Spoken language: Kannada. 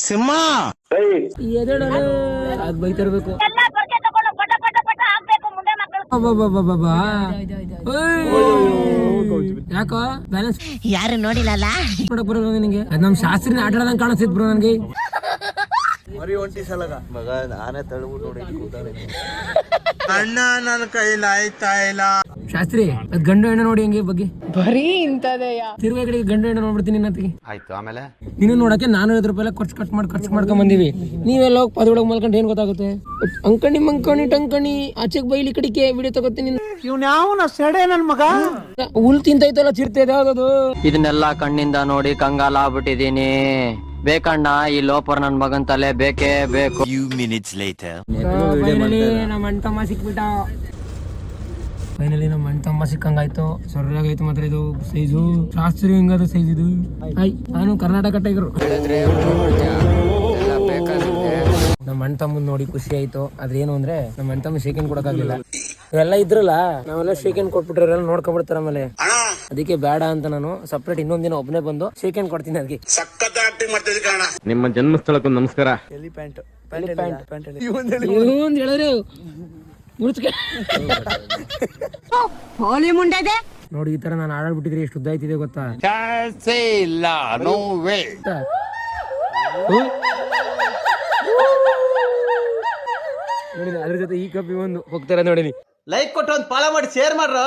ಸಿಂಹ ಅದ್ ಬೈತಿರ್ಬೇಕು. ಯಾಕೋ ಬ್ಯಾಲೆನ್ಸ್ ಯಾರು ನೋಡಿಲ್ಲಲ್ಲ ಮಾಡಕ್ ಬರೋದು ನಿನಗೆ? ಅದ್ ನಮ್ ಶಾಸ್ತ್ರಿನ ಆಟ ಆಡದಂಗ್ ಕಾಣಿಸ್ತಿದ್ ಬ್ರೋ ನನ್ಗೆ. ಮರಿ ಒಂಟಿ ಸಲಗ ಮಗ ನಾನೇ ತಳ್ಬಿಟ್ಟು ನೋಡಿ ಕೂತಾನೆ. ಅಣ್ಣ ನನ್ನ ಕೈಲಿ ಆಯ್ತಾ ಇಲ್ಲ. ಶಾಸ್ತ್ರಿ ಅದ್ ಗಂಡು ಹೆಣ್ಣು ನೋಡಿ ಹಂಗೆ ಬಗ್ಗೆ ಬರೀ ಇಂತದೆಯ ತಿರುಗ ಕಡೆಗೆ ಗಂಡು ಹೆಣ್ಣು ನೋಡ್ಬಿಡ್ತೀನಿ ನಿನ್ನತ್ತಿಗೆ. ಆಯ್ತು ಆಮೇಲೆ ನೀನು ನೋಡಕ್ಕೆ 400 ರೂಪಾಯಿ ಖರ್ಚು ಮಾಡ್ಕೊಂಡ್ ಬಂದಿವಿ. ನೀವೆಲ್ಲ ಹೋಗಿ ಪದೊಳಗ್ ಮಲ್ಕೊಂಡು ಏನ್ ಗೊತ್ತಾಗುತ್ತೆ? ಅಂಕಣಿ ಮಂಕಣಿ ಟಂಕಣಿ ಆಚೆಗೆ ಬೈಲಿ ಕಡಿಕೆ ವಿಡಿಯೋ ತಗೋತೀನಿ. ಇವ್ನ ಯಾವನ ಸೆಡೆ ನನ್ ಮಗ ಹುಲ್ ತಿಂತೈತಲ್ಲ ಚಿರ್ತೆ ಯಾವ್ದದು? ಇದನ್ನೆಲ್ಲ ಕಣ್ಣಿಂದ ನೋಡಿ ಕಂಗಾಲ ಆಗ್ಬಿಟ್ಟಿದೀನಿ. ಬೇಕಣ್ಣ ಈ ಲೋಪರ್ ನನ್ ಮಗನ್ ತಲೆ ಬೇಕೇ ಬೇಕು. ನಮ್ಮ ಅಣ್ತಮ್ಮ ಸಿಕ್ಬಿಟ್ಟ. ಫೈನಲಿ ನಮ್ಮ ಅಣ್ತಮ್ಮ ಸಿಕ್ಕಂಗಾಯ್ತು. ಸರಿಯಾಗೈತು ಮಾತ್ರ ಇದು ಸೈಜು. ಶಾಸ್ತ್ರಿ ಹಿಂಗದು ಸೈಜ್ ಇದು. ನಾನು ಕರ್ನಾಟಕ ಟೈಗರು. ನಮ್ಮ ಅಣ್ತಮ್ಮನ್ ನೋಡಿ ಖುಷಿ ಆಯ್ತು. ಅದ್ರೇನು ಅಂದ್ರೆ ನಮ್ಮ ಅಣ್ತಮ್ಮ ಶೇಕನ್ ಕೊಡಕ್ಕಾಗ್ಲಿಲ್ಲ. ಇವೆಲ್ಲ ಇದ್ರಲ್ಲ ನಾವೆಲ್ಲ ಶೇಕನ್ ಕೊಟ್ಬಿಟ್ರೆ ಎಲ್ಲ ನೋಡ್ಕೊಂಡ್ಬಿಡ್ತಾರ ಆಮೇಲೆ. ಅದಕ್ಕೆ ಬೇಡ ಅಂತ ನಾನು ಸಪ್ರೇಟ್ ಇನ್ನೊಂದಿನ ಒಬ್ಬನೇ ಬಂದು ಶೇಕನ್ ಕೊಡ್ತೀನಿ. ಅದಕ್ಕೆ ನಿಮ್ಮ ಜನ್ಮಸ್ಥಳಕ್ಕೂ ನಮಸ್ಕಾರ. ಎಲಿಫೆಂಟ್ ಇವಂದ್ ಹೇಳಿದ್ರೆ ಹೋಲಿ ಮುಂಡೆದೆ ನೋಡಿ ಈ ತರ ನಾನು ಆಡಾಡ್ಬಿಟ್ಟಿದ್ರೆ ಎಷ್ಟು ಉದ್ದ ಆಯ್ತಿದೆ ಗೊತ್ತಾ? ಇಲ್ಲ ನೋ ವೇ. ನೋಡಿ ಅದ್ರ ಜೊತೆ ಈ ಕಪ್ಪಿ ಒಂದು ಹೋಗ್ತಾರೆ ನೋಡಿನಿ. ಲೈಕ್ ಕೊಟ್ಟು ಒಂದು ಫಾಲೋ ಮಾಡಿ ಶೇರ್ ಮಾಡ್ರ.